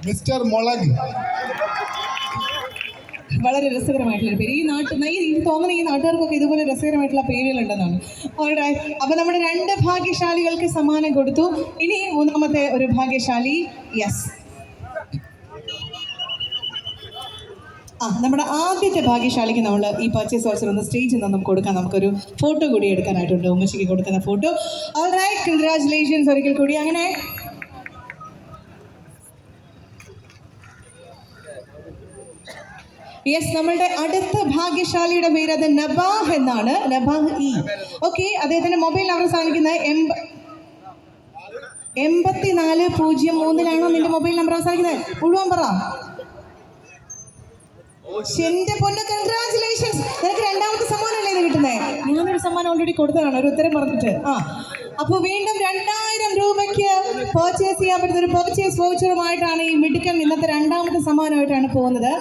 Mister മുളക്. വളരെ രസകരമായിട്ടുള്ള പേര്. എനിക്ക് തോന്നുന്നു ഈ നാട്ടുകാർക്കൊക്കെ ഇതുപോലെ രസകരമായിട്ടുള്ള പേരുകളുണ്ടെന്നാണ്. അപ്പൊ നമ്മുടെ 2 ഭാഗ്യശാലികൾക്ക് സമ്മാനം കൊടുത്തു. ഇനി 3ാമത്തെ ഒരു ഭാഗ്യശാലി. യെസ്, നമ്മുടെ ആദ്യത്തെ ഭാഗ്യശാലിക്ക് നമ്മൾ ഈ പർച്ചേസ് വൗച്ചർ ഒന്ന് സ്റ്റേജിൽ നിന്നും കൊടുക്കാം. നമുക്കൊരു ഫോട്ടോ കൂടി എടുക്കാനായിട്ടുണ്ട്, ഉമ്മച്ചിക്ക് കൊടുക്കുന്ന ഫോട്ടോ. ഓൾറൈറ്റ്, കൺഗ്രാറ്റുലേഷൻസ് ഒരിക്കൽ കൂടി. അങ്ങനെ യെസ്, നമ്മളുടെ അടുത്ത ഭാഗ്യശാലിയുടെ പേര് അത് നബാഹ് എന്നാണ്. നബാഹ് ഇ. ഓക്കെ, അദ്ദേഹത്തിന്റെ മൊബൈൽ നമ്പർ അവസാനിക്കുന്നത് 8403 നിന്റെ മൊബൈൽ നമ്പർ അവസാനിക്കുന്നത്. മുഴുവൻ പറ. എന്റെ പൊന്നു, കൺഗ്രാറ്റുലേഷൻസ്. നിനക്ക് 2ാമത്തെ സമ്മാനമല്ലേ ഇത് കിട്ടുന്നത്? ഞാനൊരു സമ്മാനം ഓൾറെഡി കൊടുത്തതാണ്, ഒരു ഉത്തരം പറഞ്ഞിട്ട്. അപ്പോൾ വീണ്ടും 2000 രൂപയ്ക്ക് പർച്ചേസ് ചെയ്യാൻ പറ്റുന്ന ഒരു പർച്ചേസ് വൗച്ചറുമായിട്ടാണ് ഈ മിടുക്കൻ ഇന്നത്തെ 2ാമത്തെ സമ്മാനമായിട്ടാണ് പോകുന്നത്.